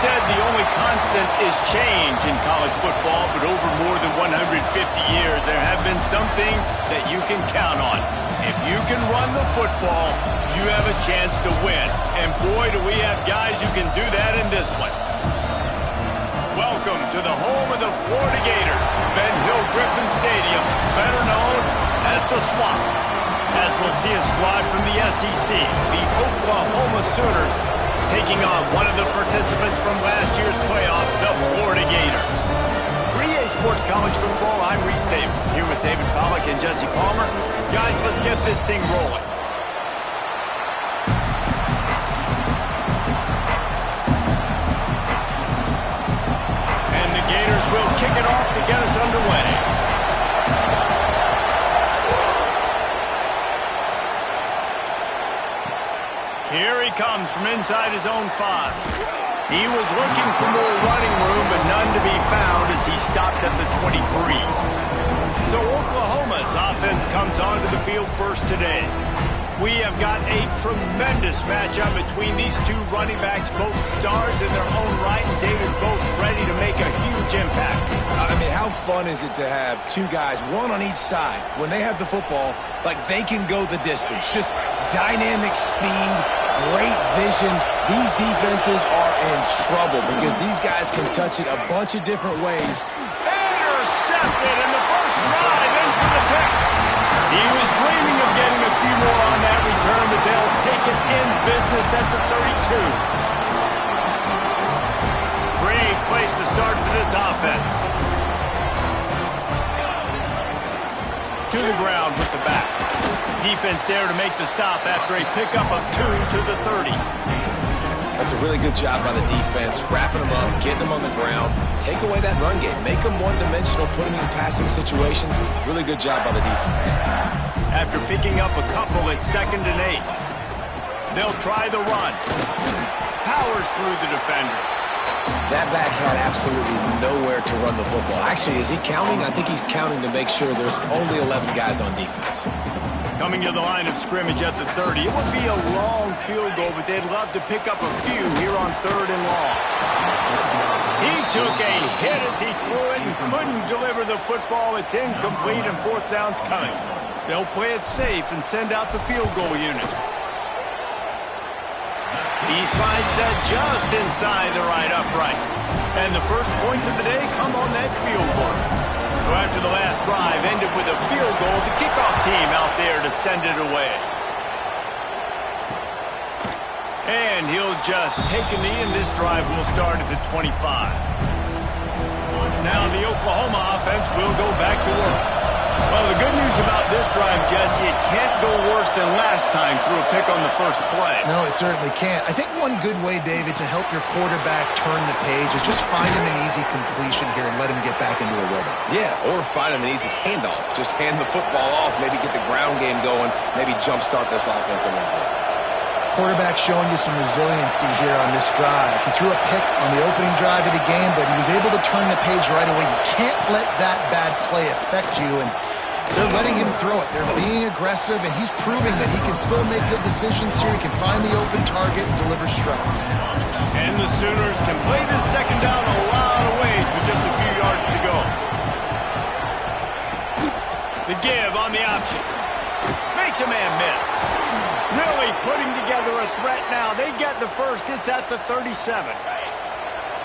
said the only constant is change in college football, but over more than 150 years, there have been some things that you can count on. If you can run the football, you have a chance to win. And boy, do we have guys who can do that in this one. Welcome to the home of the Florida Gators, Ben Hill Griffin Stadium, better known as the Swamp. As we'll see a squad from the SEC, the Oklahoma Sooners, taking on one of the participants from last year's playoff, the Florida Gators. For EA Sports College Football, I'm Reese Davis, here with David Pollack and Jesse Palmer. Guys, let's get this thing rolling. And the Gators will kick it off to get us underway. Here he comes from inside his own 5. He was looking for more running room, but none to be found as he stopped at the 23. So Oklahoma's offense comes onto the field first today. We have got a tremendous matchup between these two running backs, both stars in their own right, and David, both ready to make a huge impact. I mean, how fun is it to have two guys, one on each side, when they have the football, like they can go the distance. Just dynamic speed, great vision. These defenses are in trouble because these guys can touch it a bunch of different ways. Intercepted, and the first drive ends with a pick. He was dreaming of getting a few more on that return, but they'll take it in business at the 32. Great place to start for this offense. To the ground with the back. Defense there to make the stop after a pickup of 2 to the 30. That's a really good job by the defense, wrapping them up, getting them on the ground, take away that run game, make them one-dimensional, put them in passing situations. Really good job by the defense. After picking up a couple at 2nd and 8, they'll try the run. Powers through the defender. That back had absolutely nowhere to run the football. Actually, is he counting? I think he's counting to make sure there's only 11 guys on defense. Coming to the line of scrimmage at the 30. It would be a long field goal, but they'd love to pick up a few here on 3rd and long. He took a hit as he threw it and couldn't deliver the football. It's incomplete and 4th down's coming. They'll play it safe and send out the field goal unit. He slides that just inside the right upright. And the first points of the day come on that field goal. So after the last drive ended with a field goal, the kickoff team out there to send it away. And he'll just take a knee, and this drive will start at the 25. Now the Oklahoma offense will go back to work. Well, the good news about this drive, Jesse, it can't go worse than last time through a pick on the first play. No, it certainly can't. I think one good way, David, to help your quarterback turn the page is just find him an easy completion here and let him get back into a rhythm. Yeah, or find him an easy handoff. Just hand the football off, maybe get the ground game going, maybe jumpstart this offense a little bit. Quarterback showing you some resiliency here on this drive. He threw a pick on the opening drive of the game, but he was able to turn the page right away. You can't let that bad play affect you, and they're letting him throw it. They're being aggressive, and he's proving that he can still make good decisions here. He can find the open target and deliver strikes. And the Sooners can play this second down a lot of ways with just a few yards to go. The give on the option. Makes a man miss. Really putting together a threat now. They get the first. It's at the 37.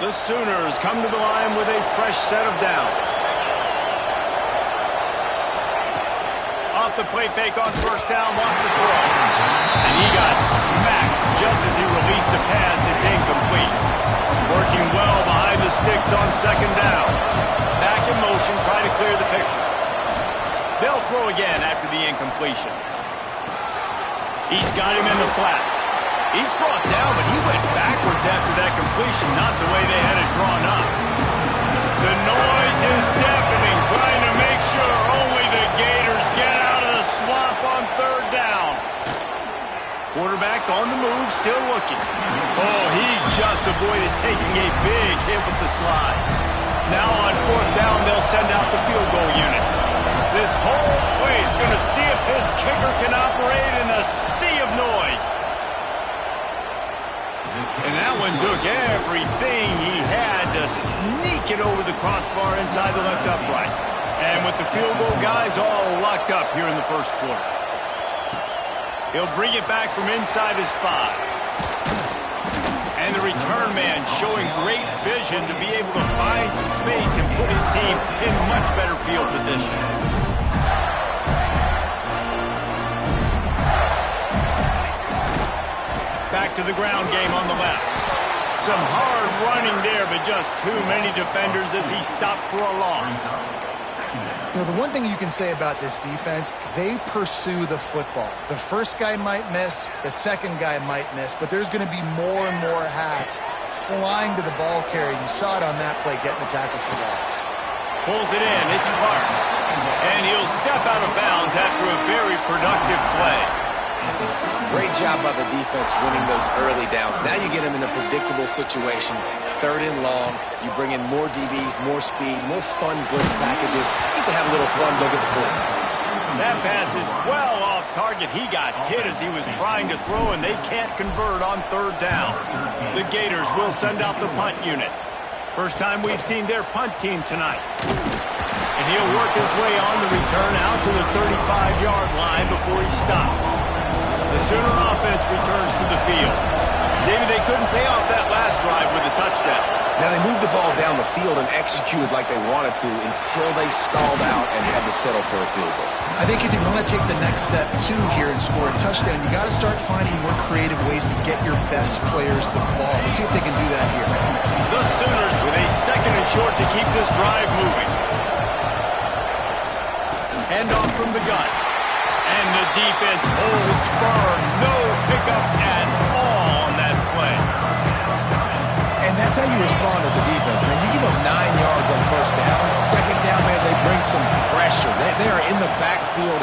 The Sooners come to the line with a fresh set of downs. Off the play fake on first down, lost the throw. And he got smacked just as he released the pass. It's incomplete. Working well behind the sticks on 2nd down. Back in motion, try to clear the picture. They'll throw again after the incompletion. He's got him in the flat. He's brought down, but he went backwards after that completion, not the way they had it drawn up. The noise is deafening, trying to make sure only the Gators get out of the swamp on 3rd down. Quarterback on the move, still looking. Oh, he just avoided taking a big hit with the slide. Now on 4th down, they'll send out the field goal unit. This whole place going to see if this kicker can operate in the sea of noise. And that one took everything he had to sneak it over the crossbar inside the left upright. And with the field goal guys all locked up here in the first quarter. He'll bring it back from inside his 5. And the return man showing great vision to be able to find some space and put his team in much better field position. Back to the ground game on the left. Some hard running there, but just too many defenders as he stopped for a loss. You know, the one thing you can say about this defense, they pursue the football. The first guy might miss, the second guy might miss, but there's going to be more and more hats flying to the ball carrier. You saw it on that play, getting the tackle for loss. Pulls it in, it's Clark. And he'll step out of bounds after a very productive play. Great job by the defense winning those early downs. Now you get them in a predictable situation. 3rd and long. You bring in more DBs, more speed, more fun blitz packages. You get to have a little fun, go get the quarterback. That pass is well off target. He got hit as he was trying to throw, and they can't convert on 3rd down. The Gators will send out the punt unit. First time we've seen their punt team tonight. And he'll work his way on the return out to the 35-yard line before he stopped. The Sooner offense returns to the field. Maybe they couldn't pay off that last drive with a touchdown. Now they moved the ball down the field and executed like they wanted to until they stalled out and had to settle for a field goal. I think if you want to take the next step, too, here and score a touchdown, you got to start finding more creative ways to get your best players the ball. Let's see if they can do that here. The Sooners with a 2nd and short to keep this drive moving. Handoff from the gun. And the defense holds firm. No pickup at all on that play. And that's how you respond as a defense, man. You give them 9 yards on 1st down. 2nd down, man, they bring some pressure. They are in the backfield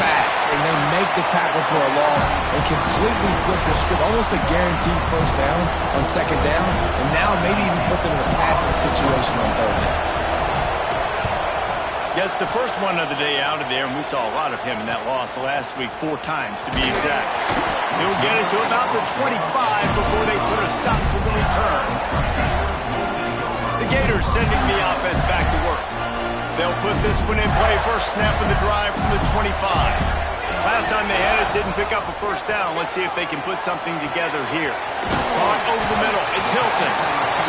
fast, and they make the tackle for a loss and completely flip the script. Almost a guaranteed 1st down on 2nd down, and now maybe even put them in a passing situation on 3rd down. Gets the first one of the day out of there, and we saw a lot of him in that loss last week, 4 times to be exact. He'll get it to about the 25 before they put a stop to the return. The Gators sending the offense back to work. They'll put this one in play, first snap of the drive from the 25. Last time they had it, didn't pick up a 1st down. Let's see if they can put something together here. Caught over the middle, it's Hilton.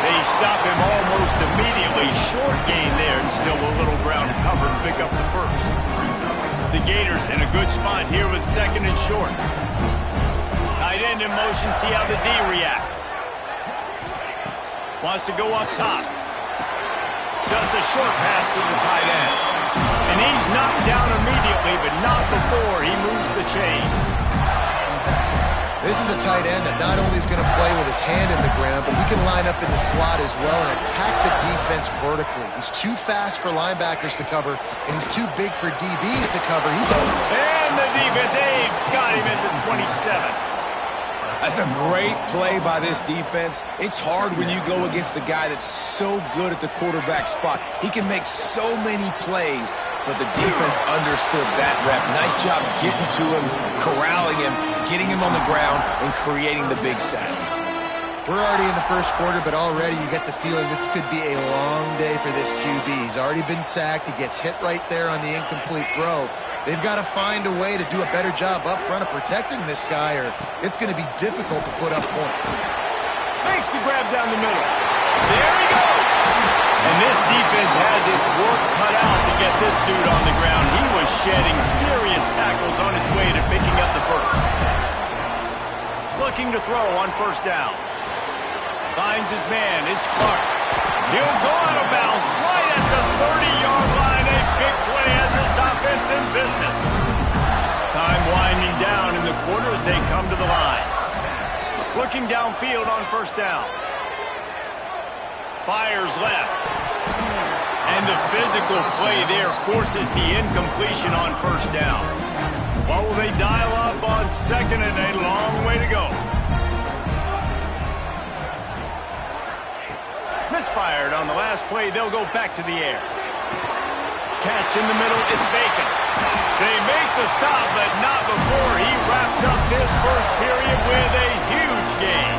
They stop him almost immediately. Short gain there, and still a little ground to cover to pick up the 1st. The Gators in a good spot here with 2nd and short. Tight end in motion, see how the D reacts. Wants to go up top. Just a short pass to the tight end. And he's knocked down immediately, but not before he moves the chains. This is a tight end that not only is going to play with his hand in the ground, but he can line up in the slot as well and attack the defense vertically. He's too fast for linebackers to cover, and he's too big for DBs to cover. He's open. And the defense, they've got him at the 27. That's a great play by this defense. It's hard when you go against a guy that's so good at the quarterback spot. He can make so many plays, but the defense understood that rep. Nice job getting to him, corralling him, getting him on the ground, and creating the big sack. We're already in the first quarter, but already you get the feeling this could be a long day for this QB. He's already been sacked. He gets hit right there on the incomplete throw. They've got to find a way to do a better job up front of protecting this guy, or it's going to be difficult to put up points. Makes the grab down the middle. There he goes. And this defense has its work cut out to get this dude on the ground. He was shedding serious tackles on his way to picking up the 1st. Looking to throw on 1st down. Finds his man. It's Clark. He'll go out of bounds right at the 30-yard line. A big play as this offense in business. Time winding down in the quarter as they come to the line. Looking downfield on 1st down. Fires left. And the physical play there forces the incompletion on 1st down. What will they dial up on 2nd and a long way to go? Misfired on the last play. They'll go back to the air. Catch in the middle. It's Bacon. They make the stop, but not before he wraps up this first period with a huge gain.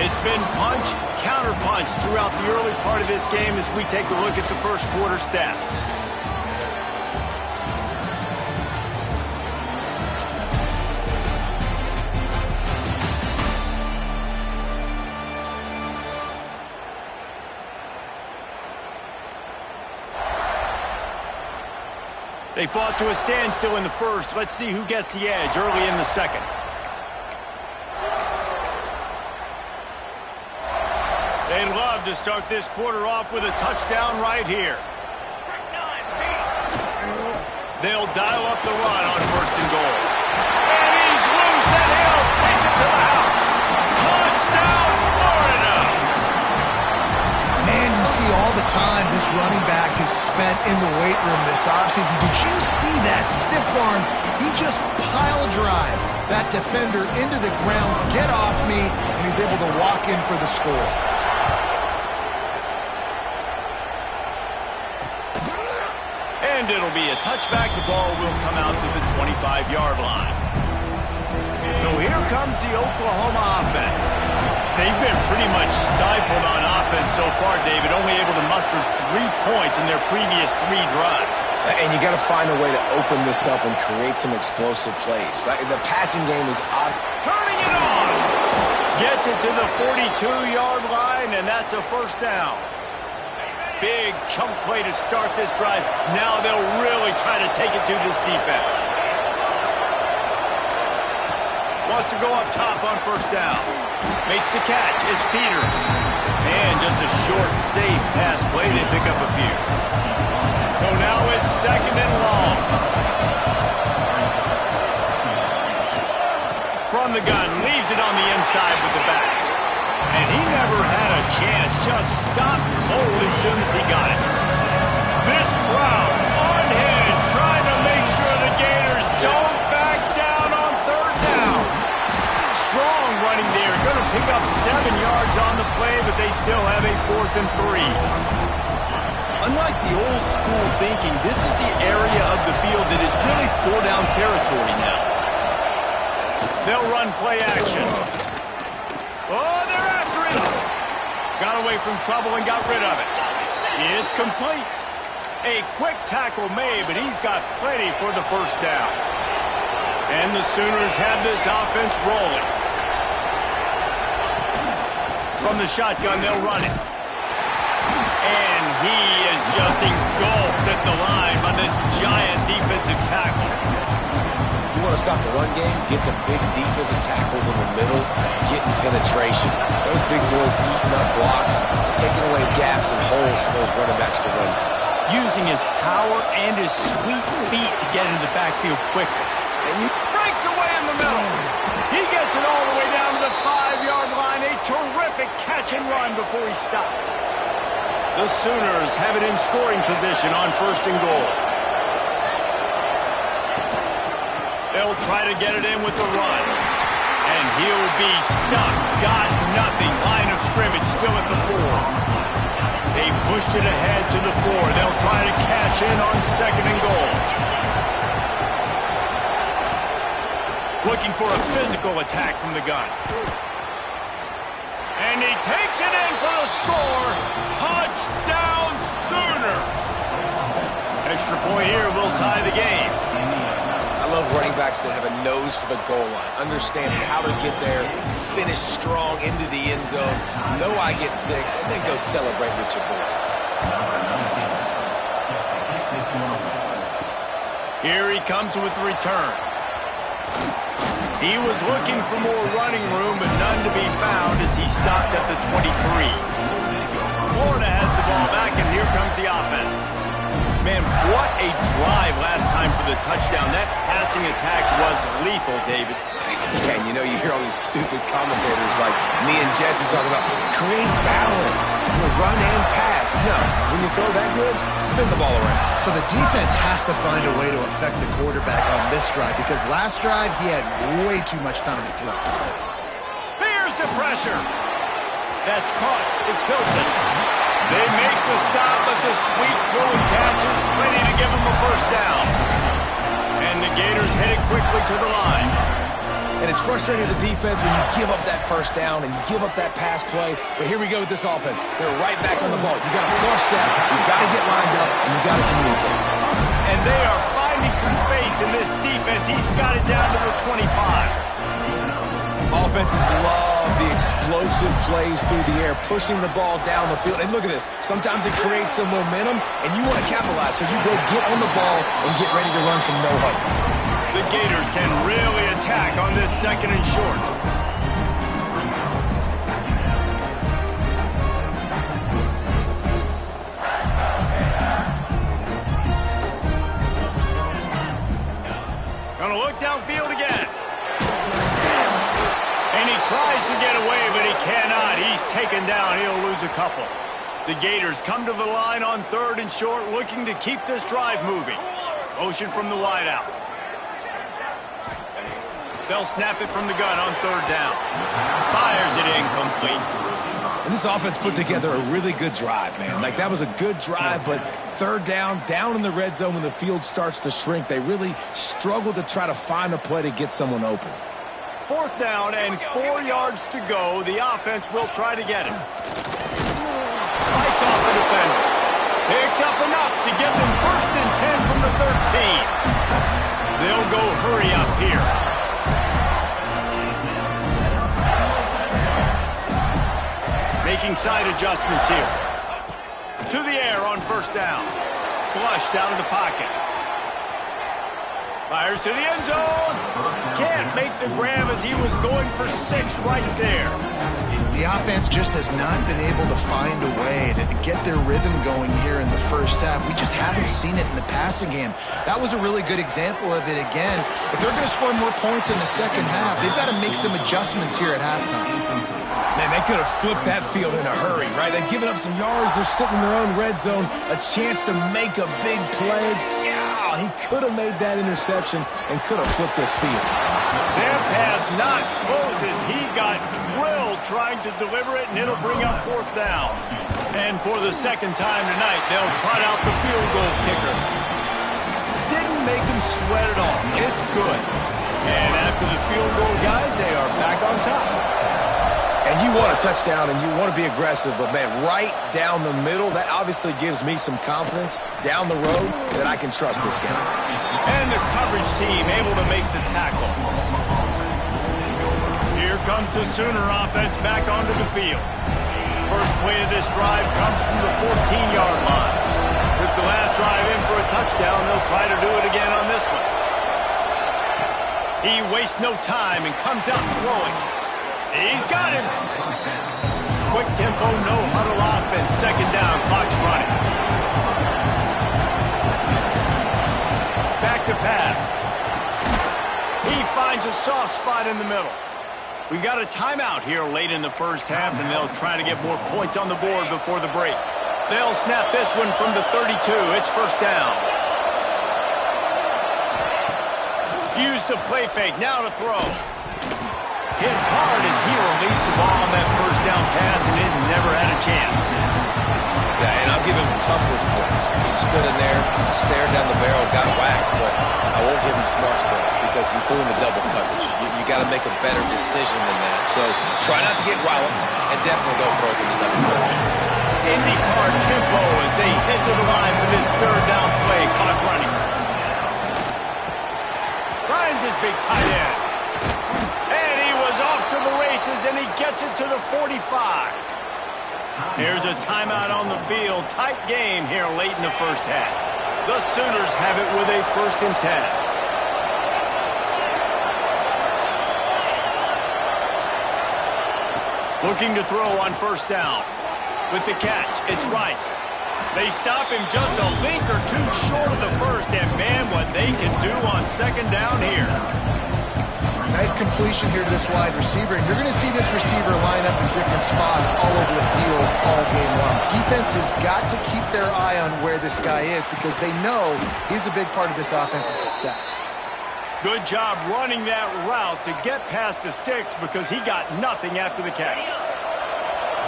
It's been punch, counter-punch throughout the early part of this game as we take a look at the first quarter stats. They fought to a standstill in the first. Let's see who gets the edge early in the second. They'd love to start this quarter off with a touchdown right here. They'll dial up the run on first and goal. And he's loose, and he'll take it to the house. Touchdown, Florida! Man, you see all the time this running back has spent in the weight room this offseason. Did you see that stiff arm? He just pile drive that defender into the ground, get off me, and he's able to walk in for the score. And it'll be a touchback. The ball will come out to the 25-yard line. So here comes the Oklahoma offense. They've been pretty much stifled on offense so far, David, only able to muster 3 points in their previous 3 drives. And you got to find a way to open this up and create some explosive plays. The passing game is odd. Turning it on! Gets it to the 42-yard line, and that's a first down. Big chunk play to start this drive. Now they'll really try to take it to this defense. Wants to go up top on first down. Makes the catch. It's Peters. And just a short, safe pass play to pick up a few. So now it's second and long. From the gun, leaves it on the inside with the back. And he never had a chance. Just stopped cold as soon as he got it. This crowd unhinged, trying to make sure the Gators don't back down on third down. Strong running there. Going to pick up 7 yards on the play, but they still have a 4th and 3. Unlike the old school thinking, this is the area of the field that is really 4-down territory now. They'll run play action. Oh, they're after it. Got away from trouble and got rid of it. It's complete. A quick tackle made, but he's got plenty for the first down. And the Sooners have this offense rolling. From the shotgun, they'll run it. And he is just engulfed at the line by this giant defensive tackle. You want to stop the run game? Get the big defensive tackles in the middle, getting penetration. Those big boys eating up blocks, taking away gaps and holes for those running backs to run through. Using his power and his sweet feet to get into the backfield quickly. And he breaks away in the middle. He gets it all the way down to the 5-yard line. A terrific catch and run before he stopped. The Sooners have it in scoring position on first and goal. They'll try to get it in with the run. And he'll be stuck. Got nothing. Line of scrimmage still at the 4. They've pushed it ahead to the 4. They'll try to cash in on second and goal. Looking for a physical attack from the gun. And he takes it in for the score. Touchdown Sooners. Extra point here will tie the game. I love running backs that have a nose for the goal line. Understand how to get there, finish strong into the end zone, know I get 6, and then go celebrate with your boys. Here he comes with the return. He was looking for more running room, but none to be found as he stopped at the 23. Florida has the ball back, and here comes the offense. Man, what a drive last time for the touchdown. That passing attack was lethal, David. Yeah, and you know, you hear all these stupid commentators like me and Jesse talking about create balance, run and pass. No, when you throw that good, spin the ball around. So the defense has to find a way to affect the quarterback on this drive because last drive he had way too much time to throw. Here's the pressure. That's caught. It's Hilton. They make the stop, but the sweet throw and catch is plenty to give them a first down. And the Gators headed quickly to the line. And it's frustrating as a defense when you give up that first down and you give up that pass play. But here we go with this offense. They're right back on the ball. You got to flush that. You got to get lined up, and you got to communicate. And they are finding some space in this defense. He's got it down to the 25. Offenses love the explosive plays through the air, pushing the ball down the field. And look at this. Sometimes it creates some momentum, and you want to capitalize. So you go get on the ball and get ready to run some no-huddle. The Gators can really attack on this 2nd and short. Gonna look downfield again. And he tries to get away, but he cannot. He's taken down. He'll lose a couple. The Gators come to the line on 3rd and short, looking to keep this drive moving. Motion from the wideout. They'll snap it from the gun on 3rd down. Fires it incomplete. And this offense put together a really good drive, man. Like, that was a good drive, but 3rd down in the red zone when the field starts to shrink, they really struggle to try to find a play to get someone open. 4th down and 4 yards to go. The offense will try to get him. Fights off the defender. Picks up enough to get them 1st and 10 from the 13. They'll go hurry up here. Making side adjustments here. To the air on 1st down. Flushed out of the pocket. Fires to the end zone. Can't make the grab as he was going for 6 right there. The offense just has not been able to find a way to get their rhythm going here in the first half. We just haven't seen it in the passing game. That was a really good example of it again. If they're going to score more points in the second half, they've got to make some adjustments here at halftime. Man, they could have flipped that field in a hurry, right? They've given up some yards. They're sitting in their own red zone. A chance to make a big play. Yeah, he could have made that interception and could have flipped this field. Their pass not close as he got drilled trying to deliver it, and it'll bring up 4th down. And for the 2nd time tonight, they'll trot out the field goal kicker. Didn't make him sweat at all. It's good. And after the field goal, guys, they are back on top. And you want a touchdown and you want to be aggressive, but, man, right down the middle, that obviously gives me some confidence down the road that I can trust this guy. And the coverage team able to make the tackle. Here comes the Sooner offense back onto the field. First play of this drive comes from the 14-yard line. With the last drive in for a touchdown, they'll try to do it again on this one. He wastes no time and comes out throwing. He's got him. Quick tempo, no huddle offense. 2nd down, clock's running. Back to pass. He finds a soft spot in the middle. We got a timeout here late in the first half, and they'll try to get more points on the board before the break. They'll snap this one from the 32. It's 1st down. Use the play fake. Now to throw. Hit hard as he released the ball on that 1st down pass, and it never had a chance. Yeah, and I'll give him toughness points. He stood in there, stared down the barrel, got whacked, but I won't give him smarts points because he threw in the double coverage. You got to make a better decision than that. So try not to get walloped, and definitely don't throw it in the double coverage. IndyCar tempo as they head to the line for this 3rd down play. Clock running. Finds his big tight end. And he was off to the races, and he gets it to the 45. Here's a timeout on the field. Tight game here late in the first half. The Sooners have it with a 1st and 10. Looking to throw on 1st down. With the catch, it's Rice. They stop him just a link or two short of the first, and man, what they can do on 2nd down here. Nice completion here to this wide receiver, and you're going to see this receiver line up in different spots all over the field all game long. Defense has got to keep their eye on where this guy is because they know he's a big part of this offense's success. Good job running that route to get past the sticks because he got nothing after the catch.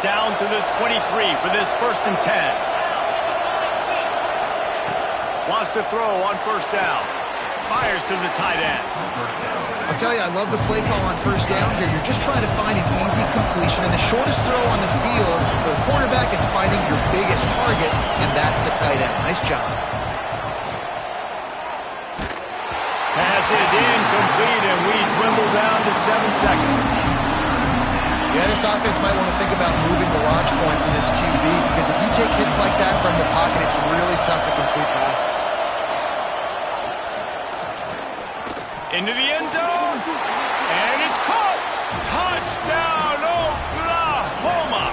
Down to the 23 for this 1st and 10. Wants to throw on 1st down. fires to the tight end. I'll tell you, I love the play call on first down here. You're just trying to find an easy completion, and the shortest throw on the field for the quarterback is finding your biggest target, and that's the tight end. Nice job. Pass is incomplete, and we dwindle down to 7 seconds. Yeah, this offense might want to think about moving the launch point for this QB, because if you take hits like that from the pocket, it's really tough to complete passes. Into the end zone, and it's caught. Touchdown, Oklahoma.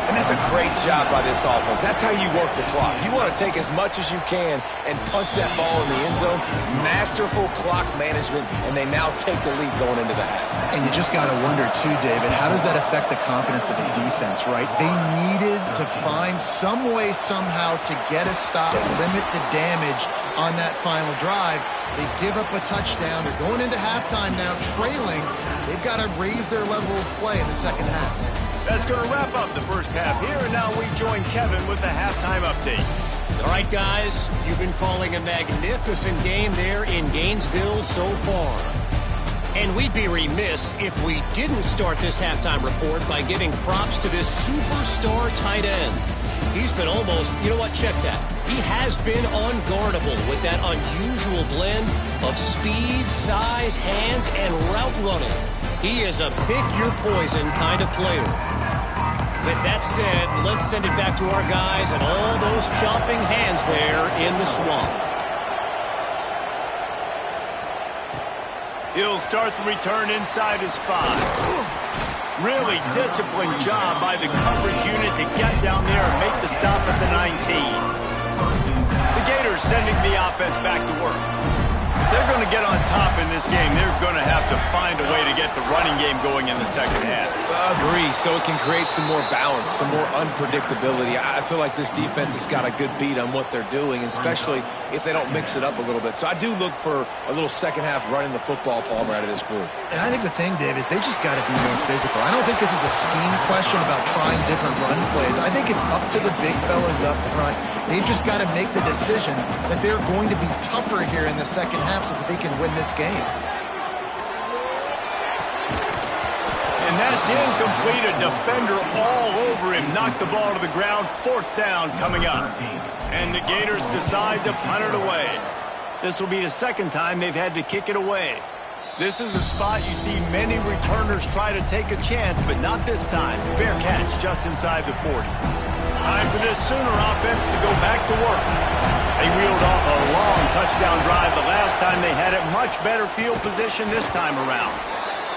And that's a great job by this offense. That's how you work the clock. You want to take as much as you can and punch that ball in the end zone. Masterful clock management, and they now take the lead going into the half. And you just got to wonder, too, David, how does that affect the confidence of the defense, right? They needed to find some way somehow to get a stop, limit the damage on that final drive. They give up a touchdown. They're going into halftime now, trailing. They've got to raise their level of play in the second half. That's going to wrap up the first half here, and now we join Kevin with the halftime update. All right, guys, you've been calling a magnificent game there in Gainesville so far. And we'd be remiss if we didn't start this halftime report by giving props to this superstar tight end. He's been almost, you know what, check that. He has been unguardable with that unusual blend of speed, size, hands, and route running. He is a pick-your-poison kind of player. With that said, let's send it back to our guys and all those chomping hands there in the swamp. He'll start the return inside his 5. Really disciplined job by the coverage unit to get down there and make the stop at the 19. The Gators sending the offense back to work. If they're going to get on top in this game, they're going to have to find a way to get the running game going in the second half. Agree, so it can create some more balance, some more unpredictability. I feel like this defense has got a good beat on what they're doing, especially if they don't mix it up a little bit. So I do look for a little second half running the football, Palmer, out of this group. And I think the thing, Dave, is they just got to be more physical. I don't think this is a scheme question about trying different run plays. I think it's up to the big fellas up front. They've just got to make the decision that they're going to be tougher here in the second half so that they can win this game. And that's incomplete. A defender all over him. Knocked the ball to the ground. 4th down coming up. And the Gators decide to punt it away. This will be the second time they've had to kick it away. This is a spot you see many returners try to take a chance, but not this time. Fair catch just inside the 40. Time for this Sooner offense to go back to work. They reeled off a long touchdown drive the last time they had it. Much better field position this time around.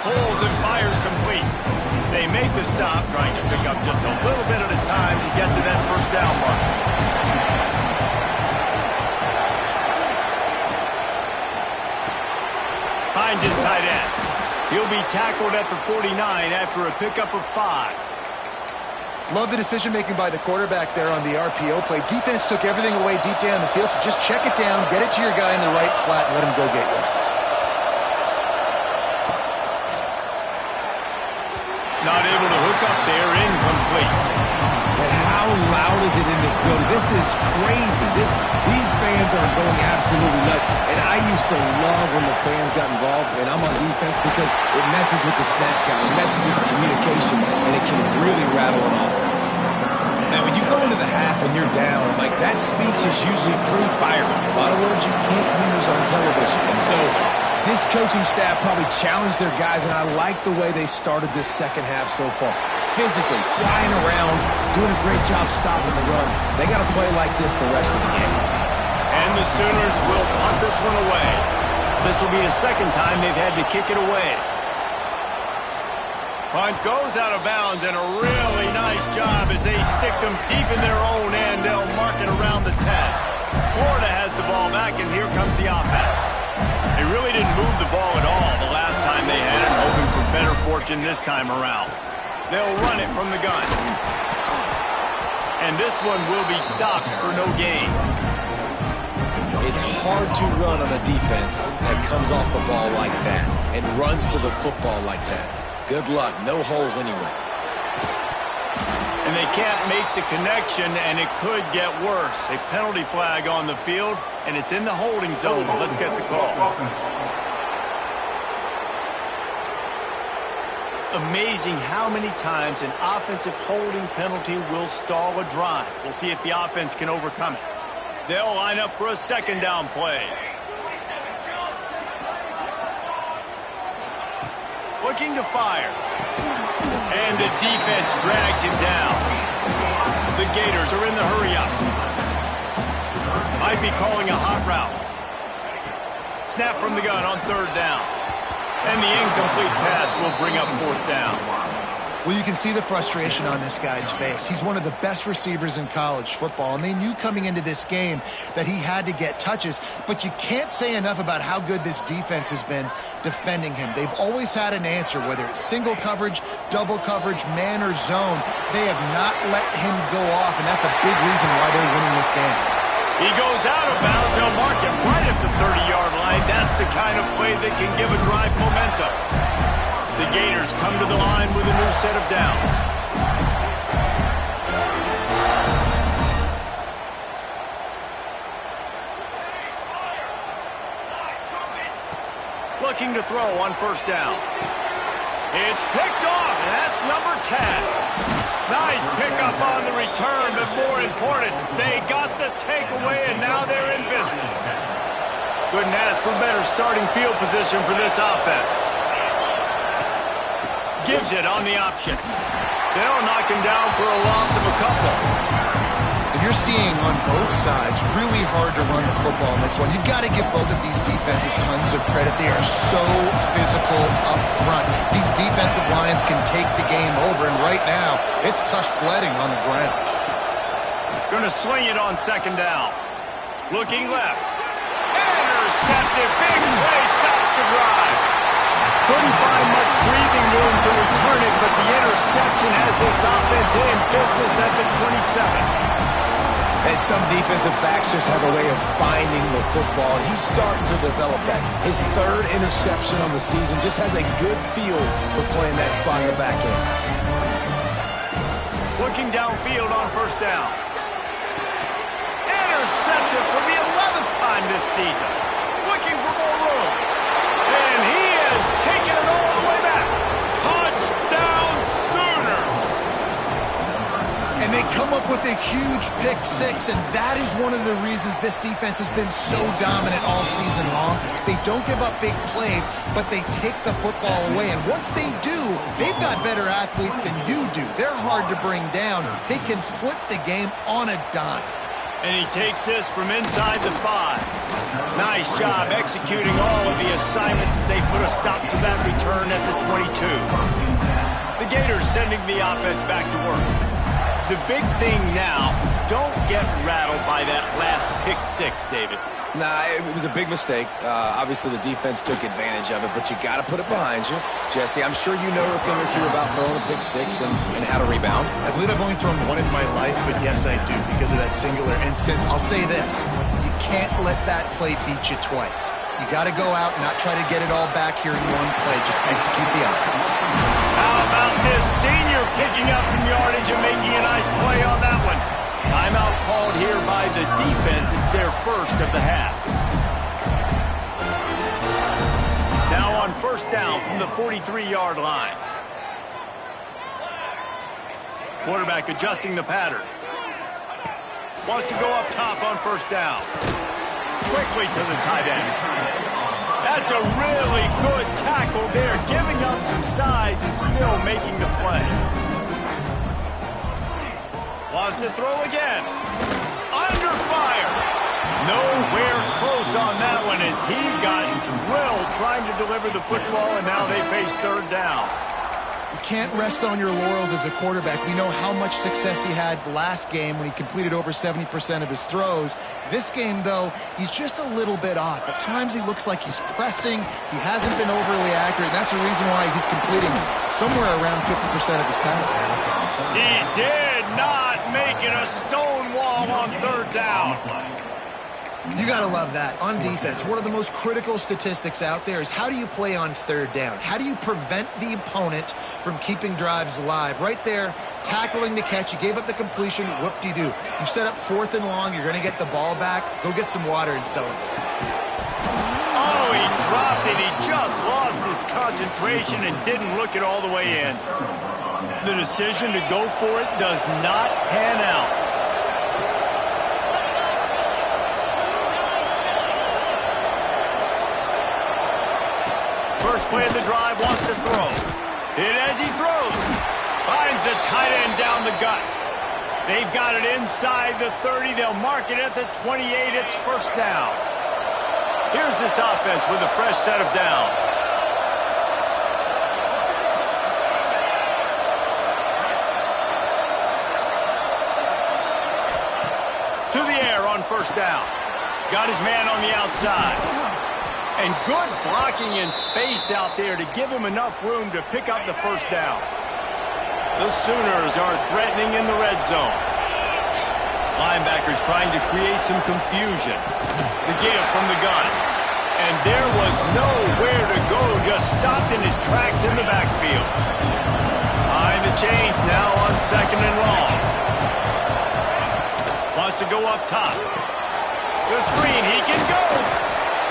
Pulls and fires complete. They make the stop, trying to pick up just a little bit at a time to get to that first down mark. Finds his tight end. He'll be tackled at the 49 after a pickup of 5. Love the decision-making by the quarterback there on the RPO play. Defense took everything away deep down the field, so just check it down, get it to your guy in the right flat, and let him go get yards. Not able to hook up there, incomplete. But how loud is it in this building? This is crazy. These fans are going absolutely nuts. And I used to love when the fans got involved, and I'm on defense, because it messes with the snap count, it messes with the communication, and it can really rattle an offense. Now, when you go into the half and you're down, like, that speech is usually pretty fiery. A lot of words you can't use on television. And so this coaching staff probably challenged their guys, and I like the way they started this second half so far. Physically, flying around, doing a great job stopping the run. They got to play like this the rest of the game. And the Sooners will punt this one away. This will be the second time they've had to kick it away. Punt goes out of bounds, and a really nice job as they stick them deep in their own end. They'll mark it around the 10. Florida has the ball back, and here comes the offense. They really didn't move the ball at all the last time they had it, hoping for better fortune this time around. They'll run it from the gun. And this one will be stopped for no gain. It's hard to run on a defense that comes off the ball like that and runs to the football like that. Good luck. No holes anywhere. And they can't make the connection, and it could get worse. A penalty flag on the field, and it's in the holding zone. Let's get the call. Amazing how many times an offensive holding penalty will stall a drive. We'll see if the offense can overcome it. They'll line up for a second down play. Looking to fire. And the defense drags him down. The Gators are in the hurry-up. Might be calling a hot route. Snap from the gun on third down. And the incomplete pass will bring up fourth down. Well, you can see the frustration on this guy's face. He's one of the best receivers in college football, and they knew coming into this game that he had to get touches, but you can't say enough about how good this defense has been defending him. They've always had an answer, whether it's single coverage, double coverage, man or zone. They have not let him go off, and that's a big reason why they're winning this game. He goes out of bounds. They'll mark him right at the 30-yard line. That's the kind of play that can give a drive momentum. The Gators come to the line with a new set of downs. Looking to throw on first down. It's picked off, and that's number 10. Nice pickup on the return, but more important, they got the takeaway, and now they're in business. Couldn't ask for better starting field position for this offense. Gives it on the option. They'll knock him down for a loss of a couple. And you're seeing on both sides really hard to run the football in this one. You've got to give both of these defenses tons of credit. They are so physical up front. These defensive lines can take the game over, and right now, it's tough sledding on the ground. Going to swing it on second down. Looking left. Intercepted. Big play. Stops the drive. Couldn't find much breathing room to return it, but the interception has this offense in business at the 27. And some defensive backs just have a way of finding the football. He's starting to develop that. His third interception on the season, just has a good feel for playing that spot in the back end. Looking downfield on first down. Intercepted for the 11th time this season. Looking for more room. And he has taken it all the way back. Touchdown Sooners! And they come up with a huge pick six, and that is one of the reasons this defense has been so dominant all season long. They don't give up big plays, but they take the football away. And once they do, they've got better athletes than you do. They're hard to bring down. They can flip the game on a dime. And he takes this from inside the 5. Nice job executing all of the assignments as they put a stop to that return at the 22. The Gators sending the offense back to work. The big thing now, don't get rattled by that last pick six, David. Nah, it was a big mistake. Obviously, the defense took advantage of it, but you got to put it behind you. Jesse, I'm sure you know a thing or two about throwing a pick six and how to rebound. I believe I've only thrown one in my life, but yes, I do, because of that singular instance. I'll say this. You can't let that play beat you twice. You got to go out and not try to get it all back here in one play. Just execute the offense. How about this senior picking up some yardage and making a nice play on that one? Timeout called here by the defense. It's their first of the half. Now on first down from the 43-yard line. Quarterback adjusting the pattern. Wants to go up top on first down. Quickly to the tight end. That's a really good tackle there, giving up some size and still making the play. Wants to throw again. Under fire. Nowhere close on that one as he got drilled trying to deliver the football, and now they face third down. You can't rest on your laurels as a quarterback. We know how much success he had last game when he completed over 70% of his throws. This game, though, he's just a little bit off. At times he looks like he's pressing. He hasn't been overly accurate. That's the reason why he's completing somewhere around 50% of his passes. He did not make it a stone wall on third down. You got to love that. On defense, one of the most critical statistics out there is how do you play on third down? How do you prevent the opponent from keeping drives alive? Right there, tackling the catch. You gave up the completion. Whoop-de-doo. You set up 4th and long. You're going to get the ball back. Go get some water and celebrate. Oh, he dropped it. He just lost his concentration and didn't look it all the way in. The decision to go for it does not pan out. First play of the drive, wants to throw. Hit as he throws. Finds the tight end down the gut. They've got it inside the 30. They'll mark it at the 28. It's first down. Here's this offense with a fresh set of downs. To the air on first down. Got his man on the outside. And good blocking in space out there to give him enough room to pick up the first down. The Sooners are threatening in the red zone. Linebackers trying to create some confusion. The give from the gun. And there was nowhere to go, just stopped in his tracks in the backfield. Behind the chains now on 2nd and long. Wants to go up top. The screen, he can go.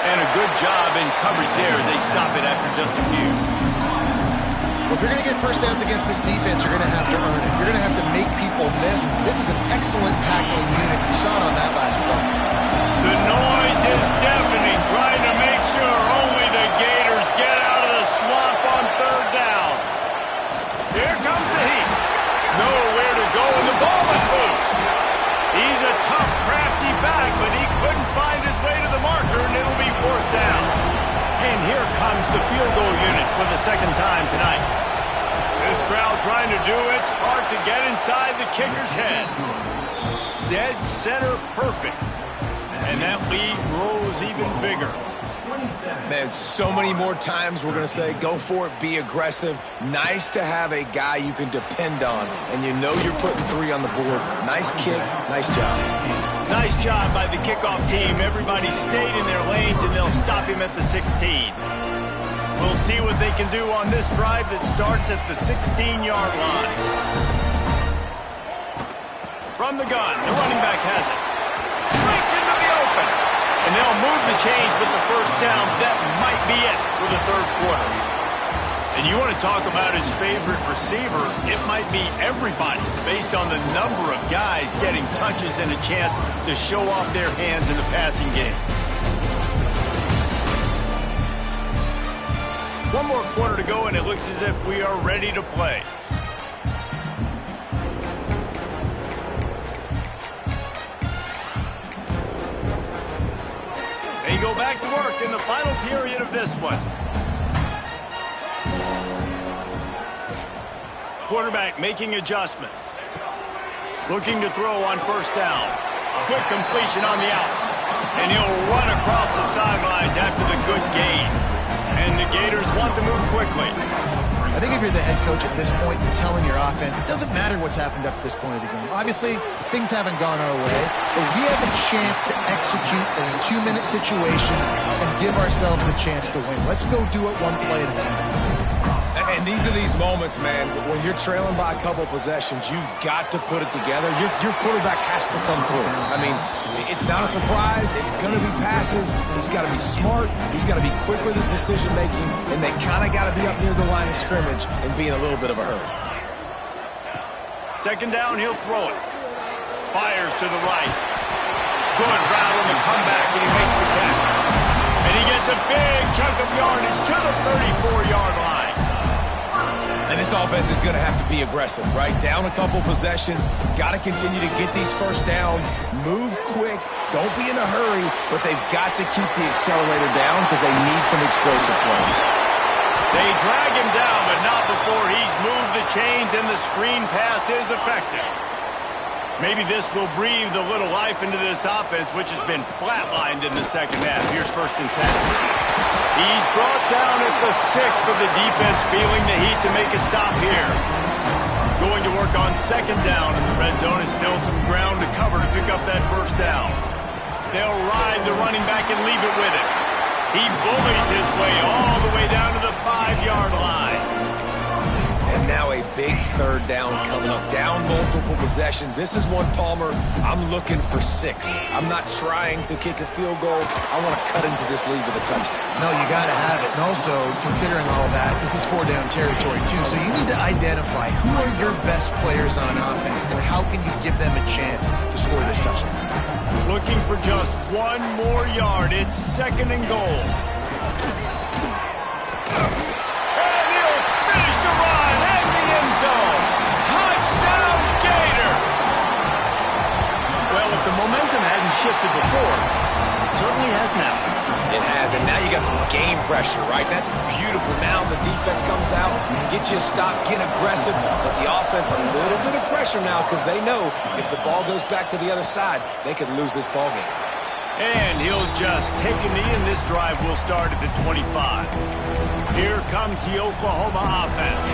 And a good job in coverage there as they stop it after just a few. Well, if you're going to get first downs against this defense, you're going to have to earn it. You're going to have to make people miss. This is an excellent tackling unit. You saw it on that last play. The noise is deafening, trying to make sure only the Gators get out of the swamp on 3rd down. Here comes the heat. Nowhere to go, and the ball is loose. He's a tough, crafty back, but he couldn't find his way to the marker, and it'll be 4th down. And here comes the field goal unit for the 2nd time tonight. This crowd trying to do its part to get inside the kicker's head. Dead center perfect. And that lead grows even bigger. Man, so many more times we're going to say, go for it, be aggressive. Nice to have a guy you can depend on, and you know you're putting 3 on the board. Nice kick, nice job. Nice job by the kickoff team. Everybody stayed in their lanes, and they'll stop him at the 16. We'll see what they can do on this drive that starts at the 16-yard line. From the gun, the running back has it. Breaks into the open. And they'll move the chains with the first down. That might be it for the 3rd quarter. And you want to talk about his favorite receiver, it might be everybody based on the number of guys getting touches and a chance to show off their hands in the passing game. One more quarter to go, and it looks as if we are ready to play. They go back to work in the final period of this one. Quarterback making adjustments. Looking to throw on first down. Quick completion on the out. And he'll run across the sidelines after the good gain. And the Gators want to move quickly. I think if you're the head coach at this point, you're telling your offense, it doesn't matter what's happened up to this point of the game. Obviously, things haven't gone our way, but we have a chance to execute in a 2-minute situation and give ourselves a chance to win. Let's go do it one play at a time. And these are these moments, man, when you're trailing by a couple possessions, you've got to put it together. Your quarterback has to come through. I mean, it's not a surprise. It's going to be passes. He's got to be smart. He's got to be quick with his decision-making, and they kind of got to be up near the line of scrimmage and be in a little bit of a hurry. 2nd down, he'll throw it. Fires to the right. Good route on the comeback, and he makes the catch. And he gets a big chunk of yardage to the 34-yard line. And this offense is going to have to be aggressive, right? Down a couple possessions, got to continue to get these first downs, move quick, don't be in a hurry, but they've got to keep the accelerator down because they need some explosive plays. They drag him down, but not before he's moved the chains and the screen pass is effective. Maybe this will breathe a little life into this offense, which has been flatlined in the 2nd half. Here's 1st and 10. He's brought down at the 6, but the defense feeling the heat to make a stop here. Going to work on 2nd down in the red zone, and still some ground to cover to pick up that first down. They'll ride the running back and leave it with him. He bullies his way all the way down to the 5-yard line. And now a big third down coming up. Down multiple possessions. This is one, Palmer, I'm looking for 6. I'm not trying to kick a field goal. I want to cut into this lead with a touchdown. No, you got to have it. And also, considering all that, this is 4-down territory, too. So you need to identify who are your best players on offense and how can you give them a chance to score this touchdown. Looking for just 1 more yard. It's 2nd and goal. And he'll finish the run at the end zone. Touchdown, Gator! Well, if the momentum hadn't shifted before, it certainly has now. It has, and now you got some game pressure, right? That's beautiful. Now the defense comes out, get you a stop, get aggressive, but the offense a little bit of pressure now because they know if the ball goes back to the other side, they could lose this ball game. And he'll just take a knee, and this drive will start at the 25. Here comes the Oklahoma offense.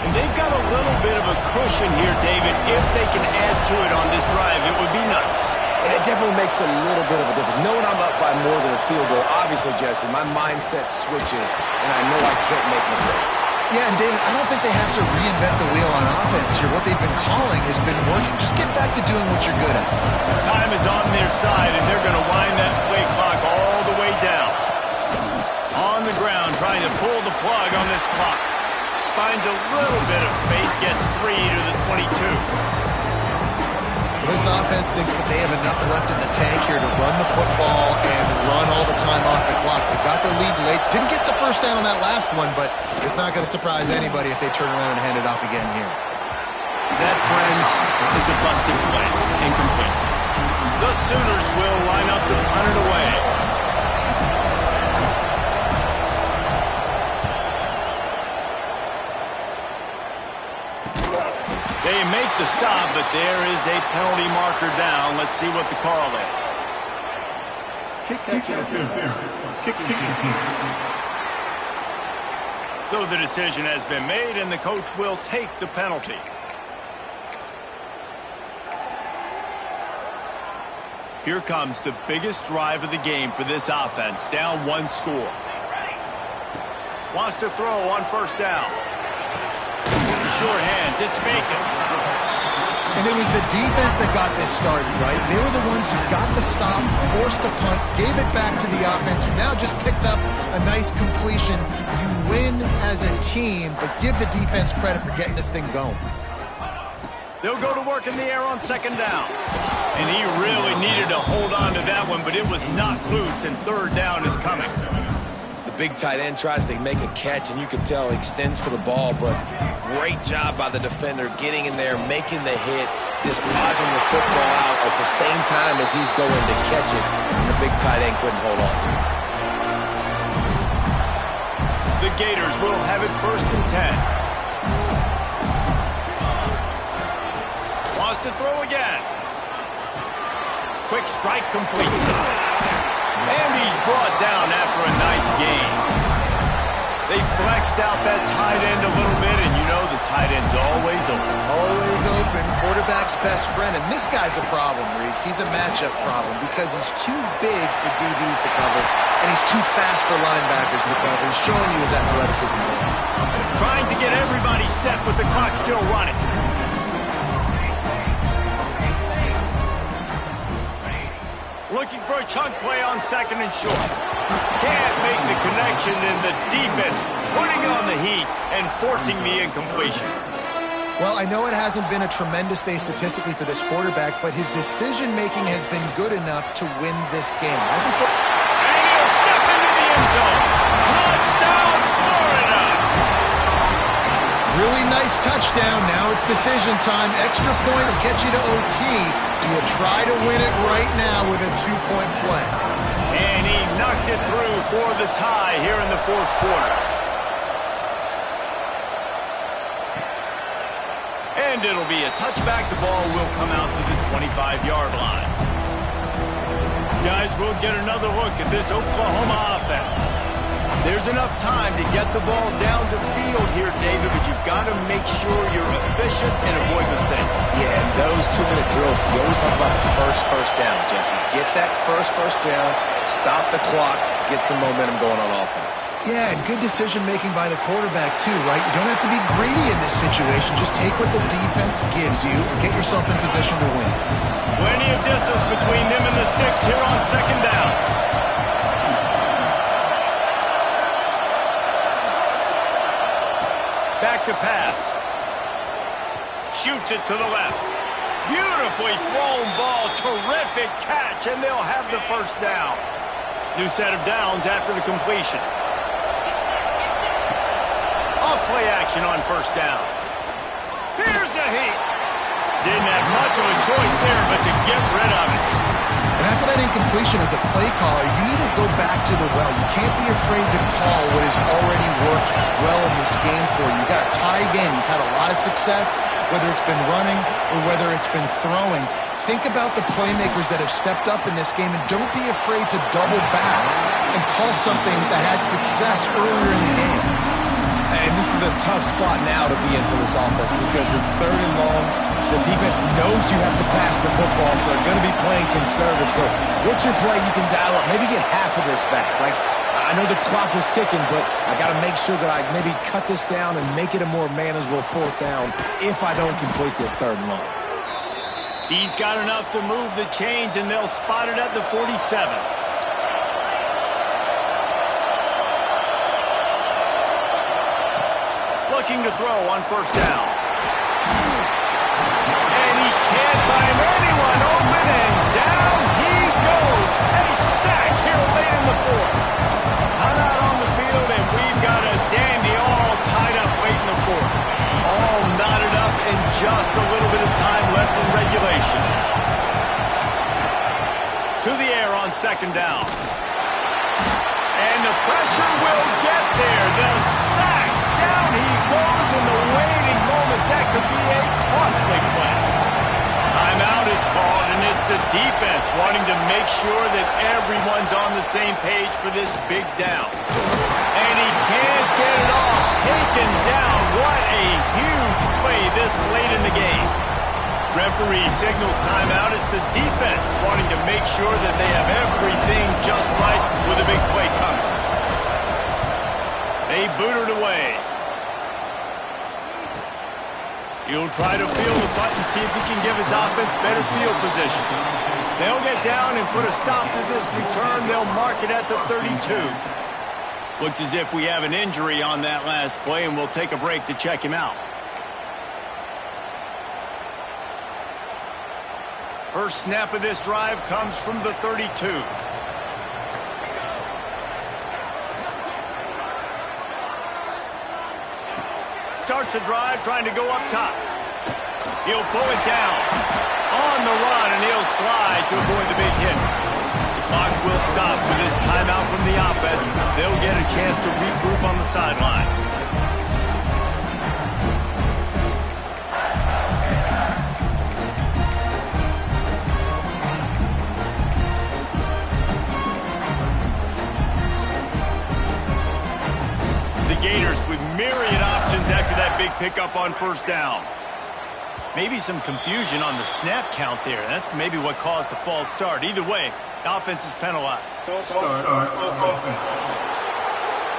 And they've got a little bit of a cushion here, David. If they can add to it on this drive, it would be nice. And it definitely makes a little bit of a difference. Knowing I'm up by more than a field goal, obviously, Jesse, my mindset switches, and I know I can't make mistakes. Yeah, and David, I don't think they have to reinvent the wheel on offense here. What they've been calling has been working. Just get back to doing what you're good at. Time is on their side, and they're going to wind that play clock all the way down. On the ground, trying to pull the plug on this clock. Finds a little bit of space, gets 3 to the 22. This offense thinks that they have enough left in the tank here to run the football and run all the time off the clock. They got the lead late. Didn't get the first down on that last one, but it's not going to surprise anybody if they turn around and hand it off again here. That, friends, is a busted play. Incomplete. The Sooners will line up to punt it away. They make the stop, but there is a penalty marker down. Let's see what the call is. So the decision has been made, and the coach will take the penalty. Here comes the biggest drive of the game for this offense. Down 1 score. Wants to throw on first down. Sure hands, it's Bacon. And it was the defense that got this started, right? They were the ones who got the stop, forced a punt, gave it back to the offense, who now just picked up a nice completion. You win as a team, but give the defense credit for getting this thing going. They'll go to work in the air on 2nd down. And he really needed to hold on to that one, but it was not loose, and 3rd down is coming. Big tight end tries to make a catch, and you can tell he extends for the ball, but great job by the defender getting in there, making the hit, dislodging the football out at the same time as he's going to catch it, and the big tight end couldn't hold on to it. The Gators will have it 1st and 10. Wants to throw again. Quick strike complete. And he's brought down after a nice gain. They flexed out that tight end a little bit, and you know the tight end's always open. Always open. Quarterback's best friend. And this guy's a problem, Reese. He's a matchup problem because he's too big for DBs to cover, and he's too fast for linebackers to cover. He's showing you his athleticism there. Trying to get everybody set with the clock still running. Looking for a chunk play on 2nd and short. Can't make the connection, and the defense putting on the heat and forcing the incompletion. Well, I know it hasn't been a tremendous day statistically for this quarterback, but his decision-making has been good enough to win this game. And he'll step into the end zone. Touchdown, Florida! Really nice touchdown. Now it's decision time. Extra point will get you to OT. Do you try to win it right now with a 2-point play? And he knocks it through for the tie here in the 4th quarter. And it'll be a touchback. The ball will come out to the 25-yard line. Guys, we'll get another look at this Oklahoma offense. There's enough time to get the ball down the field here, David, but you've got to make sure you're efficient and avoid mistakes. Yeah, and those 2-minute drills, you always talk about the first down, Jesse. Get that first down, stop the clock, get some momentum going on offense. Yeah, and good decision-making by the quarterback, too, right? You don't have to be greedy in this situation. Just take what the defense gives you and get yourself in position to win. Plenty of distance between them and the sticks here on second down. Back to pass. Shoots it to the left. Beautifully thrown ball. Terrific catch, and they'll have the first down. New set of downs after the completion. Off play action on first down. Here's a heat. Didn't have much of a choice there, but to get rid of it. And after that incompletion as a play caller, you need to go back to the well. You can't be afraid to call what has already worked well in this game for you. You've got a tie game. You've had a lot of success, whether it's been running or whether it's been throwing. Think about the playmakers that have stepped up in this game, and don't be afraid to double back and call something that had success earlier in the game. And this is a tough spot now to be in for this offense because it's 3rd and long. The defense knows you have to pass the football, so they're going to be playing conservative. So what's your play you can dial up? Maybe get half of this back. Like, I know the clock is ticking, but I got to make sure that I maybe cut this down and make it a more manageable 4th down if I don't complete this 3rd and long. He's got enough to move the chains, and they'll spot it at the 47. Looking to throw on first down. And he can't find anyone open, and down he goes. A sack here late in the 4th. Timeout on the field, and we've got a dandy all tied up late in the 4th. All knotted up, and just a little bit of time left in regulation. To the air on second down. And the pressure will get there. The sack. Down he goes in the waiting moments. That could be a costly play. Timeout is called, and it's the defense wanting to make sure that everyone's on the same page for this big down. And he can't get it off. Taken down. What a huge play this late in the game. Referee signals timeout. It's the defense wanting to make sure that they have everything just right with a big play coming. They boot it away. He'll try to field the punt and see if he can give his offense better field position. They'll get down and put a stop to this return. They'll mark it at the 32. Looks as if we have an injury on that last play, and we'll take a break to check him out. First snap of this drive comes from the 32. Starts a drive trying to go up top. He'll pull it down. On the run, and he'll slide to avoid the big hit. The clock will stop with this timeout from the offense. They'll get a chance to regroup on the sideline. Gators with myriad options after that big pickup on first down. Maybe some confusion on the snap count there. That's maybe what caused the false start. Either way, the offense is penalized. False start on offense.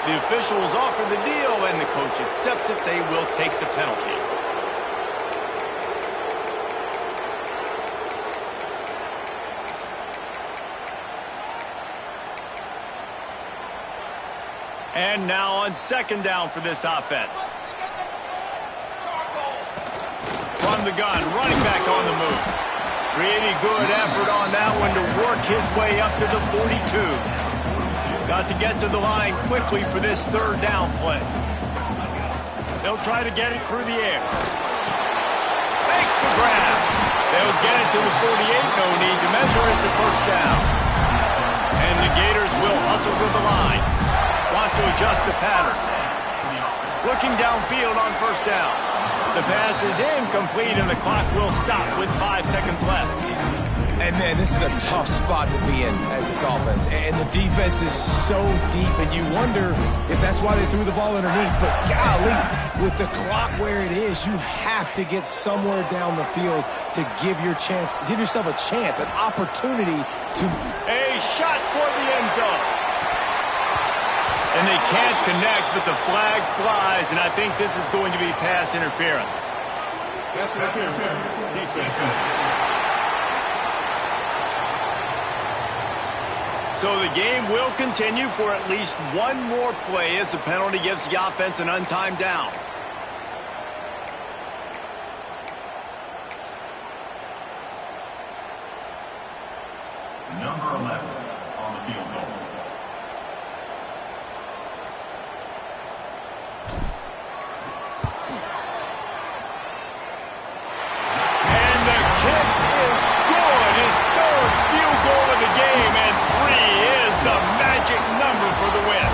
The officials offer the deal, and the coach accepts it. They will take the penalty. And now on second down for this offense. From the gun, running back on the move. Pretty good effort on that one to work his way up to the 42. Got to get to the line quickly for this 3rd down play. They'll try to get it through the air. Makes the grab. They'll get it to the 48. No need to measure it to first down. And the Gators will hustle to the line. Wants to adjust the pattern. Looking downfield on first down. The pass is incomplete, and the clock will stop with 5 seconds left. And, man, this is a tough spot to be in as this offense. And the defense is so deep, and you wonder if that's why they threw the ball underneath. But, golly, with the clock where it is, you have to get somewhere down the field to give yourself a chance, an opportunity to... A shot toward the end zone. And they can't connect, but the flag flies, and I think this is going to be pass interference. Pass interference. Defense. So the game will continue for at least one more play as the penalty gives the offense an untimed down. Number 11 on the field goal. And the kick is good. His third field goal of the game, and 3 is the magic number for the win.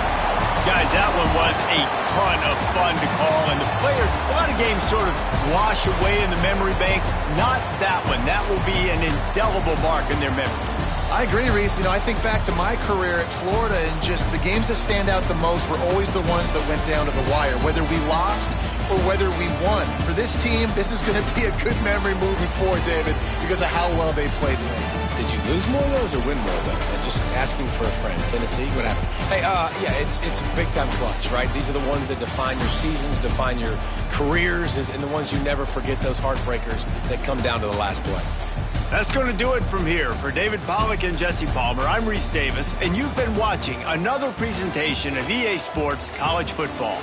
Guys, that one was a ton of fun to call, and the players, a lot of games sort of wash away in the memory bank. Not that one. That will be an indelible mark in their memories. I agree, Reese. I think back to my career at Florida, and just the games that stand out the most were always the ones that went down to the wire, whether we lost or whether we won. For this team, this is going to be a good memory moving forward, David, because of how well they played tonight. Did you lose more of those or win more of those? I'm just asking for a friend. Tennessee, what happened? Hey, yeah, it's big-time clutch, right? These are the ones that define your seasons, define your careers, and the ones you never forget, those heartbreakers that come down to the last play. That's going to do it from here. For David Pollack and Jesse Palmer, I'm Reese Davis, and you've been watching another presentation of EA Sports College Football.